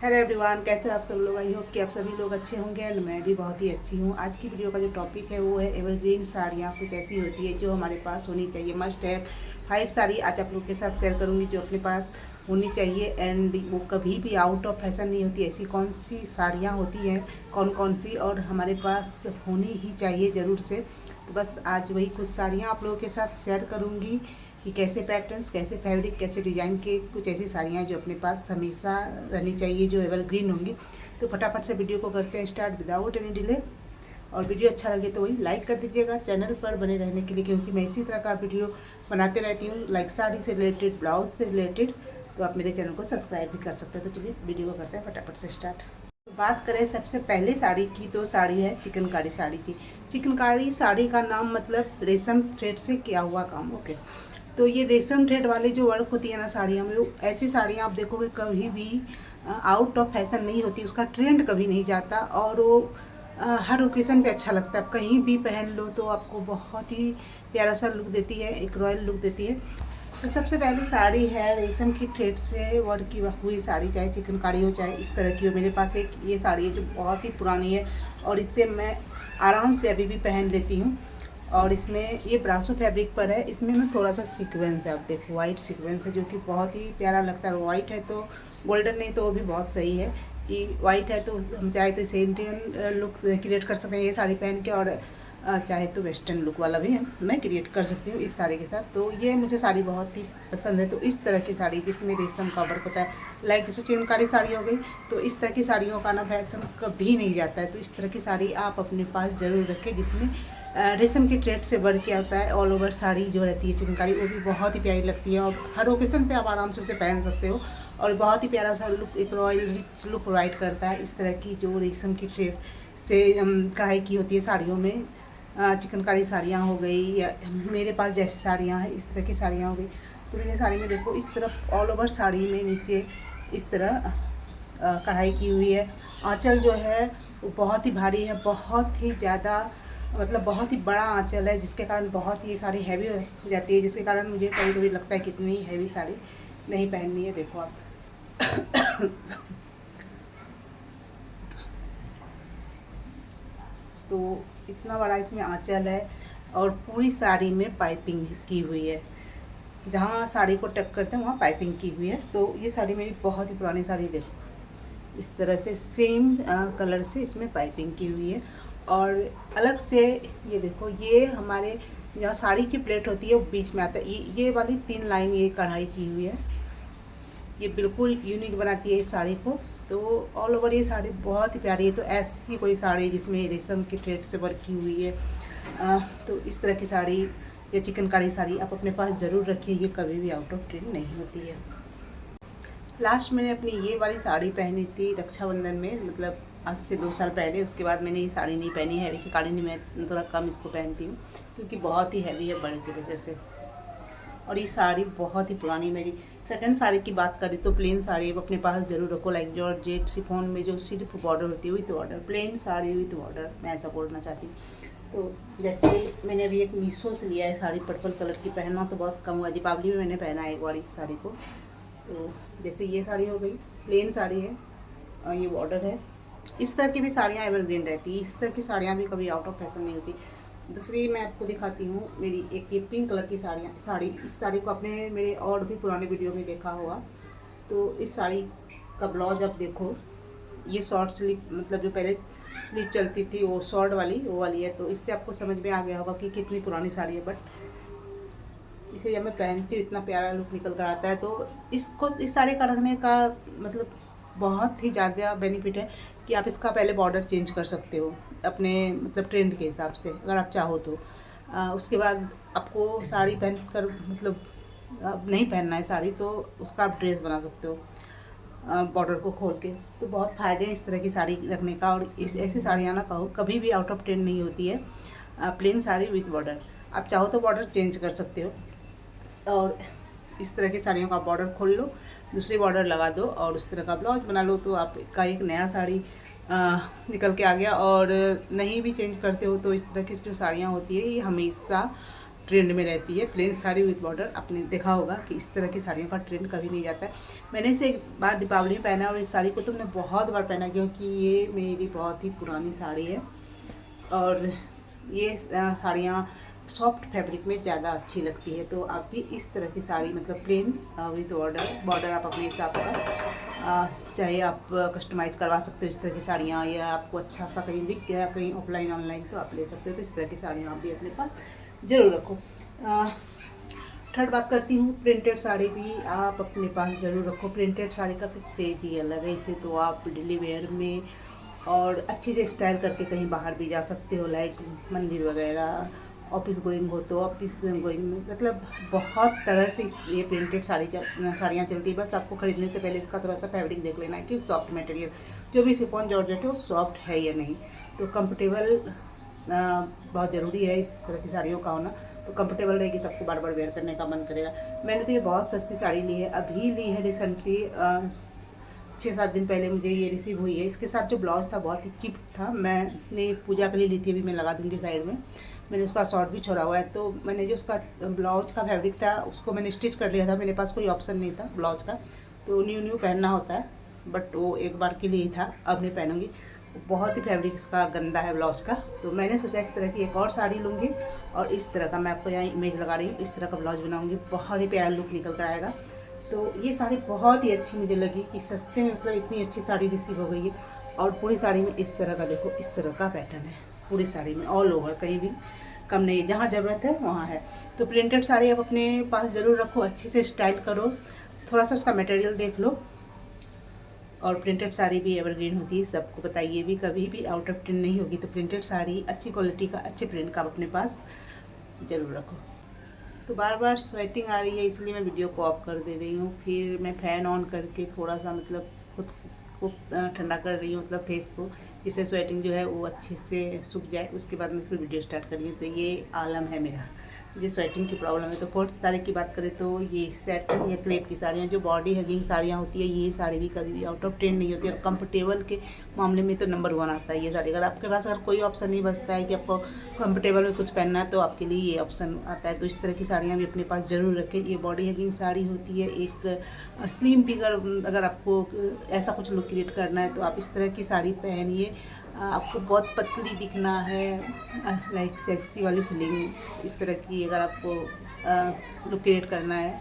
Hello everyone, कैसे हो आप सब लोग। आई होप कि आप सभी लोग अच्छे होंगे एंड मैं भी बहुत ही अच्छी हूँ। आज की वीडियो का जो टॉपिक है वो है एवरग्रीन साड़ियाँ कुछ ऐसी होती है जो हमारे पास होनी चाहिए, मस्ट है। 5 साड़ी आज आप लोग के साथ शेयर करूँगी जो अपने पास होनी चाहिए एंड वो कभी भी आउट ऑफ फैशन नहीं होती। ऐसी कौन सी साड़ियाँ होती हैं, कौन कौन सी, और हमारे पास होनी ही चाहिए ज़रूर से। तो बस आज वही कुछ साड़ियाँ आप लोगों के साथ शेयर करूँगी कि कैसे पैटर्न्स, कैसे फैब्रिक, कैसे डिज़ाइन के कुछ ऐसी साड़ियाँ जो अपने पास हमेशा रहनी चाहिए, जो एवरग्रीन होंगी। तो फटाफट से वीडियो को करते हैं स्टार्ट विदाउट एनी डिले। और वीडियो अच्छा लगे तो वही लाइक कर दीजिएगा चैनल पर बने रहने के लिए, क्योंकि मैं इसी तरह का वीडियो बनाते रहती हूँ, लाइक साड़ी से रिलेटेड, ब्लाउज से रिलेटेड। तो आप मेरे चैनल को सब्सक्राइब भी कर सकते हैं। तो चलिए वीडियो को करते हैं फटाफट से स्टार्ट। बात करें सबसे पहले साड़ी की, तो साड़ी है चिकनकारी साड़ी की। चिकनकारी साड़ी का नाम मतलब रेशम थ्रेड से किया हुआ काम। ओके, तो ये रेशम थ्रेड वाली जो वर्क होती है ना साड़ियों में, वो ऐसी साड़ियाँ आप देखोगे कभी भी आउट ऑफ फैशन नहीं होती, उसका ट्रेंड कभी नहीं जाता और वो हर ओकेज़न पे अच्छा लगता है। आप कहीं भी पहन लो तो आपको बहुत ही प्यारा सा लुक देती है, एक रॉयल लुक देती है। तो सबसे पहली साड़ी है रेशम की थ्रेड से वर्क की हुई साड़ी, चाहे चिकनकारी हो चाहे इस तरह की हो। मेरे पास एक ये साड़ी है जो बहुत ही पुरानी है और इससे मैं आराम से अभी भी पहन लेती हूँ। और इसमें ये ब्रासो फैब्रिक पर है, इसमें ना थोड़ा सा सीक्वेंस है, आप देखो वाइट सीक्वेंस है जो कि बहुत ही प्यारा लगता है। वाइट है तो गोल्डन नहीं तो वो भी बहुत सही है कि वाइट है, तो हम चाहे तो इसे इंडियन लुक क्रिएट कर सकते हैं ये साड़ी पहन के, और चाहे तो वेस्टर्न लुक वाला भी मैं क्रिएट कर सकती हूँ इस साड़ी के साथ। तो ये मुझे साड़ी बहुत ही पसंद है। तो इस तरह की साड़ी जिसमें रेशम का वर्क होता है, लाइक जैसे चिकनकारी साड़ी हो गई, तो इस तरह की साड़ियों का ना फैशन कभी नहीं जाता है। तो इस तरह की साड़ी आप अपने पास ज़रूर रखें जिसमें रेशम की थ्रेड से वर्क किया होता है। ऑल ओवर साड़ी जो रहती है चिकनकारी, वो भी बहुत ही प्यारी लगती है और हर ओकेजन पे आप आराम से उसे पहन सकते हो और बहुत ही प्यारा सा लुक, एक रॉयल रिच लुक प्रोवाइड करता है। इस तरह की जो रेशम की थ्रेड से कढ़ाई की होती है साड़ियों में, चिकनकारी साड़ियाँ हो गई या मेरे पास जैसी साड़ियाँ हैं इस तरह की साड़ियाँ हो गई। तो मेरी साड़ी में देखो इस तरफ ऑल ओवर साड़ी में नीचे इस तरह कढ़ाई की हुई है। आंचल जो है वो बहुत ही भारी है, बहुत ही ज़्यादा, मतलब बहुत ही बड़ा आंचल है, जिसके कारण बहुत ही साड़ी हैवी हो जाती है, जिसके कारण मुझे कभी कभी लगता है कितनी हैवी साड़ी नहीं पहननी है। देखो आप तो इतना बड़ा इसमें आंचल है और पूरी साड़ी में पाइपिंग की हुई है, जहाँ साड़ी को टक करते हैं वहाँ पाइपिंग की हुई है। तो ये साड़ी मेरी बहुत ही पुरानी साड़ी, देखो इस तरह से सेम कलर से इसमें पाइपिंग की हुई है। और अलग से ये देखो, ये हमारे जहाँ साड़ी की प्लेट होती है वो बीच में आता है, ये वाली 3 लाइन ये कढ़ाई की हुई है, ये बिल्कुल यूनिक बनाती है इस साड़ी को। तो ऑल ओवर ये साड़ी बहुत ही प्यारी है। तो ऐसी कोई साड़ी जिसमें रेशम की थ्रेड से वर्क की हुई है, तो इस तरह की साड़ी या चिकनकारी साड़ी आप अपने पास ज़रूर रखिए, ये कभी भी आउट ऑफ ट्रेंड नहीं होती है। लास्ट मैंने अपनी ये वाली साड़ी पहनी थी रक्षाबंधन में, मतलब आज से 2 साल पहले। उसके बाद मैंने ये साड़ी नहीं पहनी है, हैवी की साड़ी नहीं, मैं थोड़ा कम इसको पहनती हूँ क्योंकि बहुत ही हैवी है बड़े की वजह से। और ये साड़ी बहुत ही पुरानी, मेरी सेकंड साड़ी की बात करें तो प्लेन साड़ी अपने पास ज़रूर रखो, लाइक जॉर्जेट शिफॉन में जो सिर्फ बॉर्डर होती है with border, plain sari with border, मैं ऐसा बोलना चाहती हूँ। तो जैसे मैंने अभी एक मीशो से लिया है साड़ी, पर्पल कलर की, पहनना तो बहुत कम हुआ, दीपावली में मैंने पहना है एक बार इस साड़ी को। तो जैसे ये साड़ी हो गई, प्लेन साड़ी है और ये बॉर्डर है। इस तरह की भी साड़ियाँ एवरग्रीन रहती है, इस तरह की साड़ियाँ भी कभी आउट ऑफ फैशन नहीं होती। दूसरी मैं आपको दिखाती हूँ मेरी एक ये पिंक कलर की साड़ी। इस साड़ी को आपने मेरे और भी पुराने वीडियो में देखा होगा। तो इस साड़ी का ब्लाउज आप देखो, ये शॉर्ट स्लीव, मतलब जो पहले स्लीव चलती थी वो शॉर्ट वाली, वो वाली है। तो इससे आपको समझ में आ गया होगा कि कितनी पुरानी साड़ी है, बट इसे जब मैं पहनती हूँ इतना प्यारा लुक निकल कर आता है। तो इसको, इस साड़ी का रखने का मतलब बहुत ही ज़्यादा बेनिफिट है कि आप इसका पहले बॉर्डर चेंज कर सकते हो अपने मतलब ट्रेंड के हिसाब से, अगर आप चाहो तो। उसके बाद आपको साड़ी पहन कर मतलब अब नहीं पहनना है साड़ी, तो उसका आप ड्रेस बना सकते हो बॉर्डर को खोल के। तो बहुत फ़ायदे हैं इस तरह की साड़ी रखने का। और इस ऐसी साड़ियाँ ना कहो कभी भी आउट ऑफ ट्रेंड नहीं होती है। प्लेन साड़ी विथ बॉर्डर, आप चाहो तो बॉर्डर चेंज कर सकते हो और इस तरह की साड़ियों का बॉर्डर खोल लो, दूसरी बॉर्डर लगा दो और उस तरह का ब्लाउज बना लो, तो आपका एक नया साड़ी निकल के आ गया। और नहीं भी चेंज करते हो तो इस तरह की जो साड़ियाँ होती है ये हमेशा ट्रेंड में रहती है। प्लेन साड़ी विद बॉर्डर, आपने देखा होगा कि इस तरह की साड़ियों का ट्रेंड कभी नहीं जाता है। मैंने इसे एक बार दीपावली में पहना और इस साड़ी को तो मैंने बहुत बार पहना, क्योंकि ये मेरी बहुत ही पुरानी साड़ी है और ये साड़ियाँ सॉफ्ट फैब्रिक में ज़्यादा अच्छी लगती है। तो आप भी इस तरह की साड़ी मतलब प्लेन विद बॉर्डर आप अपने हिसाब का चाहे आप कस्टमाइज़ करवा सकते हो इस तरह की साड़ियाँ, या आपको अच्छा सा कहीं दिख गया कहीं ऑफलाइन ऑनलाइन तो आप ले सकते हो। तो इस तरह की साड़ियाँ आप भी अपने पास ज़रूर रखो। थर्ड बात करती हूँ, प्रिंटेड साड़ी भी आप अपने पास ज़रूर रखो। प्रिंटेड साड़ी का तो क्रेज ही अलग है। इसे तो आप डेली वेयर में और अच्छे से स्टाइल करके कहीं बाहर भी जा सकते हो, लाइक मंदिर वगैरह, ऑफिस गोइंग हो तो ऑफिस गोइंग में, मतलब बहुत तरह से ये प्रिंटेड साड़ियाँ चलती है। बस आपको ख़रीदने से पहले इसका थोड़ा सा फैब्रिक देख लेना है कि सॉफ्ट मटेरियल जो भी शिफॉन जॉर्जेट है वो सॉफ्ट है या नहीं। तो कंफर्टेबल बहुत ज़रूरी है इस तरह की साड़ियों का होना। तो कंफर्टेबल रहेगी तो आपको बार बार वेयर करने का मन करेगा। मैंने तो ये बहुत सस्ती साड़ी ली है, अभी ली है रिसेंटली, 6-7 दिन पहले मुझे ये रिसीव हुई है। इसके साथ जो ब्लाउज़ था बहुत ही चीप था, मैंने पूजा के लिए ली थी, अभी मैं लगा दूँगी साइड में। मैंने उसका शॉर्ट भी छोड़ा हुआ है। तो मैंने जो उसका ब्लाउज का फैब्रिक था उसको मैंने स्टिच कर लिया था, मेरे पास कोई ऑप्शन नहीं था ब्लाउज का, तो न्यू पहनना होता है, बट वो एक बार के लिए ही था, अब नहीं पहनूंगी। बहुत ही फैब्रिक इसका गंदा है ब्लाउज का। तो मैंने सोचा इस तरह की एक और साड़ी लूँगी और इस तरह का, मैं आपको यहाँ इमेज लगा रही हूँ, इस तरह का ब्लाउज बनाऊँगी, बहुत ही प्यारा लुक निकल कर आएगा। तो ये साड़ी बहुत ही अच्छी मुझे लगी कि सस्ते में मतलब इतनी अच्छी साड़ी रिसीव हो गई है। और पूरी साड़ी में इस तरह का देखो, इस तरह का पैटर्न है पूरी साड़ी में, ऑल ओवर, कहीं भी कम नहीं है, जहाँ ज़रूरत है वहाँ है। तो प्रिंटेड साड़ी आप अपने पास ज़रूर रखो, अच्छे से स्टाइल करो, थोड़ा सा उसका मटेरियल देख लो। और प्रिंटेड साड़ी भी एवरग्रीन होती है, सबको बताइए भी, कभी भी आउट ऑफ ट्रेंड नहीं होगी। तो प्रिंटेड साड़ी अच्छी क्वालिटी का, अच्छे प्रिंट का आप अपने पास ज़रूर रखो। तो बार बार स्वेटिंग आ रही है इसलिए मैं वीडियो को ऑफ कर दे रही हूँ। फिर मैं फ़ैन ऑन करके थोड़ा सा मतलब खुद को ठंडा कर रही हूँ, मतलब फेस को, जिससे स्वेटिंग जो है वो अच्छे से सूख जाए। उसके बाद मैं फिर वीडियो स्टार्ट कर रही हूँ। तो ये आलम है मेरा, मुझे स्वेटिंग की प्रॉब्लम है। तो फोर्थ साड़ी की बात करें तो ये सैटिन या क्रेप की साड़ियाँ, जो बॉडी हगिंग साड़ियाँ होती है, ये साड़ी भी कभी भी आउट ऑफ ट्रेंड नहीं होती है। और कंफर्टेबल के मामले में तो नंबर 1 आता है ये साड़ी। अगर आपके पास अगर कोई ऑप्शन नहीं बचता है कि आपको कंफर्टेबल में कुछ पहनना है, तो आपके लिए ये ऑप्शन आता है। तो इस तरह की साड़ियाँ भी अपने पास ज़रूर रखें। ये बॉडी हगिंग साड़ी होती है, एक स्लिम फिगर, अगर आपको ऐसा कुछ लुक क्रिएट करना है तो आप इस तरह की साड़ी पहनिए। आपको बहुत पतली दिखना है, लाइक सेक्सी वाली फीलिंग इस तरह की अगर आपको लुक क्रिएट करना है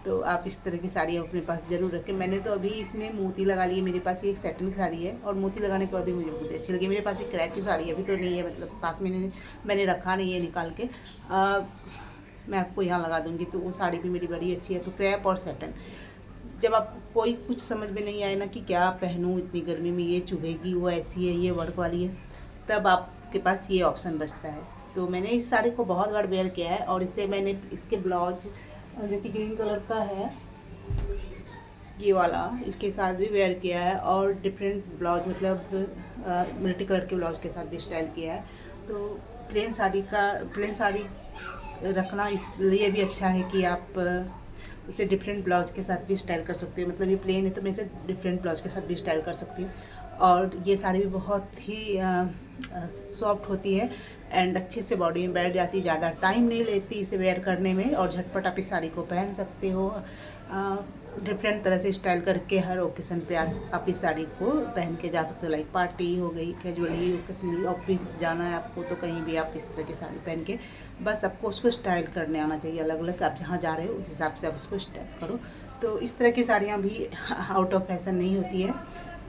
तो आप इस तरह की साड़ी अपने पास ज़रूर रखें। मैंने तो अभी इसमें मोती लगा लिए, मेरे पास ये एक सैटिन की साड़ी है और मोती लगाने के बाद भी मुझे बहुत अच्छी लगी। मेरे पास एक क्रैप की साड़ी अभी तो नहीं है, मतलब पास में मैंने रखा नहीं है निकाल के, मैं आपको यहाँ लगा दूँगी। तो वो साड़ी भी मेरी बड़ी अच्छी है। तो क्रैप और सैटिन, जब आपको कोई कुछ समझ में नहीं आए ना कि क्या पहनूं इतनी गर्मी में, ये चुभेगी, वो ऐसी है, ये वर्क वाली है, तब आपके पास ये ऑप्शन बचता है। तो मैंने इस साड़ी को बहुत बार वेयर किया है और इसे मैंने इसके ब्लाउज जो कि ग्रीन कलर का है ये वाला, इसके साथ भी वेयर किया है और डिफरेंट ब्लाउज मतलब मल्टी कलर के ब्लाउज के साथ भी स्टाइल किया है। तो प्लेन साड़ी रखना इसलिए भी अच्छा है कि आप इसे डिफरेंट ब्लाउज के साथ भी स्टाइल कर सकती हूँ। मतलब ये प्लेन है तो मैं इसे डिफरेंट ब्लाउज के साथ भी स्टाइल कर सकती हूँ। और ये साड़ी भी बहुत ही सॉफ्ट होती है एंड अच्छे से बॉडी में बैठ जाती है, ज़्यादा टाइम नहीं लेती इसे वेयर करने में और झटपट आप इस साड़ी को पहन सकते हो। डिफरेंट तरह से स्टाइल करके हर ओकेज़न पे आप इस साड़ी को पहन के जा सकते हो, लाइक पार्टी हो गई, कैजुअली ओकेजनली ऑफिस जाना है आपको तो कहीं भी आप इस तरह की साड़ी पहन के, बस आपको उसको स्टाइल करने आना चाहिए। अलग अलग आप जहाँ जा रहे हो उस हिसाब से आप उसको स्टाइल करो। तो इस तरह की साड़ियाँ भी आउट ऑफ फैशन नहीं होती है।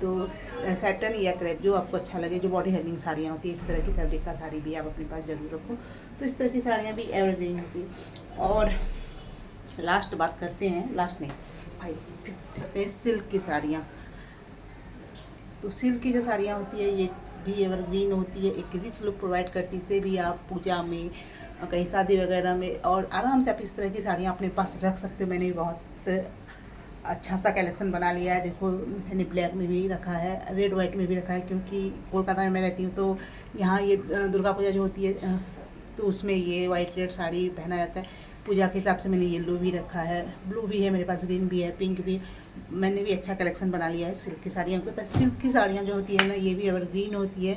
तो सैटन या क्रेप जो आपको अच्छा लगे, जो बॉडी हगिंग साड़ियाँ होती है, इस तरह की फैब्रिक का साड़ी भी आप अपने पास ज़रूर रखो। तो इस तरह की साड़ियाँ भी एवरग्रीन होती है। और लास्ट बात करते हैं, लास्ट नहीं भाई, करते हैं सिल्क की साड़ियाँ। तो सिल्क की जो साड़ियाँ होती है ये भी एवरग्रीन होती है, एक रिच लुक प्रोवाइड करती है। इसे भी आप पूजा में, कहीं शादी वगैरह में और आराम से आप इस तरह की साड़ियाँ अपने पास रख सकते हो। मैंने भी बहुत अच्छा सा कलेक्शन बना लिया है। देखो मैंने ब्लैक में भी रखा है, रेड वाइट में भी रखा है, क्योंकि कोलकाता में मैं रहती हूँ तो यहाँ ये दुर्गा पूजा जो होती है तो उसमें ये वाइट रेड साड़ी पहना जाता है। पूजा के हिसाब से मैंने येलो भी रखा है, ब्लू भी है मेरे पास, ग्रीन भी है, पिंक भी। मैंने भी अच्छा कलेक्शन बना लिया है सिल्क की साड़ियों का। तो सिल्क की साड़ियाँ जो होती है ना, ये भी एवरग्रीन होती है।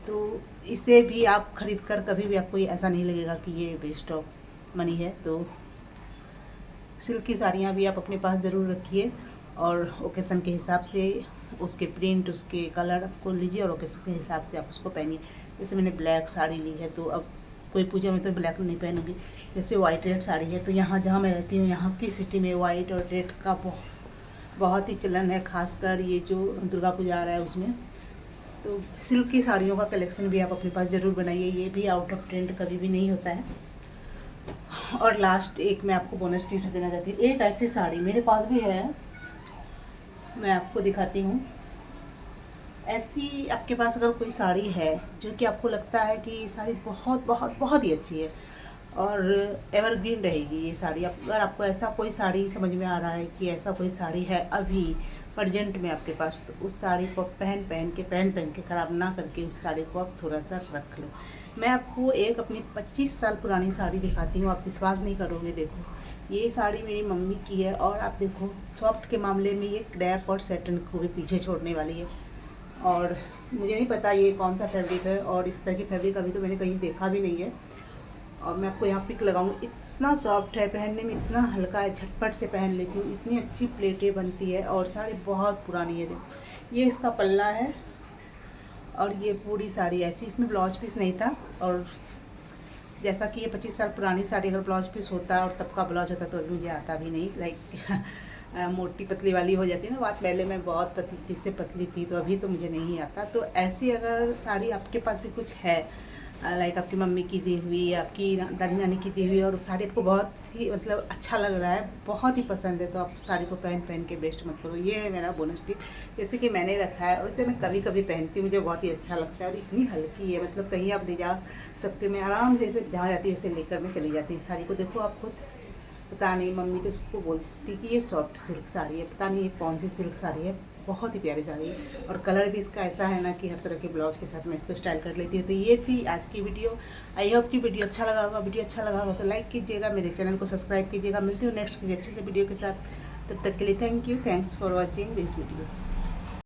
तो इसे भी आप खरीद कर कभी भी आपको ये ऐसा नहीं लगेगा कि ये वेस्ट ऑफ मनी है। तो सिल्क की साड़ियाँ भी आप अपने पास ज़रूर रखिए और ओकेज़न के हिसाब से उसके प्रिंट, उसके कलर को लीजिए और ओकेज़न के हिसाब से आप उसको पहनिए। जैसे मैंने ब्लैक साड़ी ली है, तो अब कोई पूजा में तो ब्लैक नहीं पहनूंगी। जैसे वाइट रेड साड़ी है, तो यहाँ जहाँ मैं रहती हूँ, यहाँ की सिटी में वाइट और रेड का बहुत ही चलन है, खासकर ये जो दुर्गा पूजा आ रहा है उसमें। तो सिल्क की साड़ियों का कलेक्शन भी आप अपने पास ज़रूर बनाइए, ये भी आउट ऑफ ट्रेंड कभी भी नहीं होता है। और लास्ट एक मैं आपको बोनस टिप्स देना चाहती हूँ। एक ऐसी साड़ी मेरे पास भी है, मैं आपको दिखाती हूँ। ऐसी आपके पास अगर कोई साड़ी है जो कि आपको लगता है कि साड़ी बहुत बहुत बहुत ही अच्छी है और एवरग्रीन रहेगी ये साड़ी, अगर आपको ऐसा कोई साड़ी समझ में आ रहा है कि ऐसा कोई साड़ी है अभी प्रेजेंट में आपके पास, तो उस साड़ी को पहन के ख़राब ना करके उस साड़ी को आप थोड़ा सा रख लो। मैं आपको एक अपनी 25 साल पुरानी साड़ी दिखाती हूँ, आप विश्वास नहीं करोगे। देखो ये साड़ी मेरी मम्मी की है और आप देखो सॉफ्ट के मामले में ये क्रैप और सैटिन को भी पीछे छोड़ने वाली है। और मुझे नहीं पता ये कौन सा फैब्रिक है और इस तरह की फैब्रिक अभी तो मैंने कहीं देखा भी नहीं है। और मैं आपको यहाँ पिक लगाऊंगी, इतना सॉफ्ट है, पहनने में इतना हल्का है, झटपट से पहन लेती हूँ, इतनी अच्छी प्लेटें बनती है और साड़ी बहुत पुरानी है। देखो ये इसका पल्ला है और ये पूरी साड़ी ऐसी, इसमें ब्लाउज पीस नहीं था। और जैसा कि ये 25 साल पुरानी साड़ी अगर ब्लाउज पीस होता और तब का ब्लाउज होता तो मुझे आता भी नहीं, लाइक मोटी पतली वाली हो जाती है ना बात। पहले मैं बहुत पतली थी से पतली थी, तो अभी तो मुझे नहीं आता। तो ऐसी अगर साड़ी आपके पास भी कुछ है, लाइक आपकी मम्मी की दी हुई, आपकी दादी नानी की दी हुई, और साड़ी आपको बहुत ही मतलब अच्छा लग रहा है, बहुत ही पसंद है, तो आप साड़ी को पहन के वेस्ट मत करो। ये है मेरा बोनस टिप, जैसे कि मैंने रखा है और इसे मैं कभी कभी पहनती हूँ, मुझे बहुत ही अच्छा लगता है और इतनी हल्की है, मतलब कहीं आप ले जा सकते हो। मैं आराम से इसे जहाँ जाती हूँ इसे लेकर मैं चली जाती हूँ। साड़ी को देखो आप खुद, पता नहीं मम्मी तो उसको बोलती कि ये सॉफ्ट सिल्क साड़ी है, पता नहीं ये कौन सी सिल्क साड़ी है, बहुत ही प्यारी साड़ी है। और कलर भी इसका ऐसा है ना कि हर तरह के ब्लाउज के साथ मैं इसको स्टाइल कर लेती हूँ। तो ये थी आज की वीडियो। आई होप कि वीडियो अच्छा लगा होगा। वीडियो अच्छा लगा होगा तो लाइक कीजिएगा, मेरे चैनल को सब्सक्राइब कीजिएगा। मिलती हूँ नेक्स्ट किसी अच्छे से वीडियो के साथ, तब तक के लिए thank you, thanks for watching this video.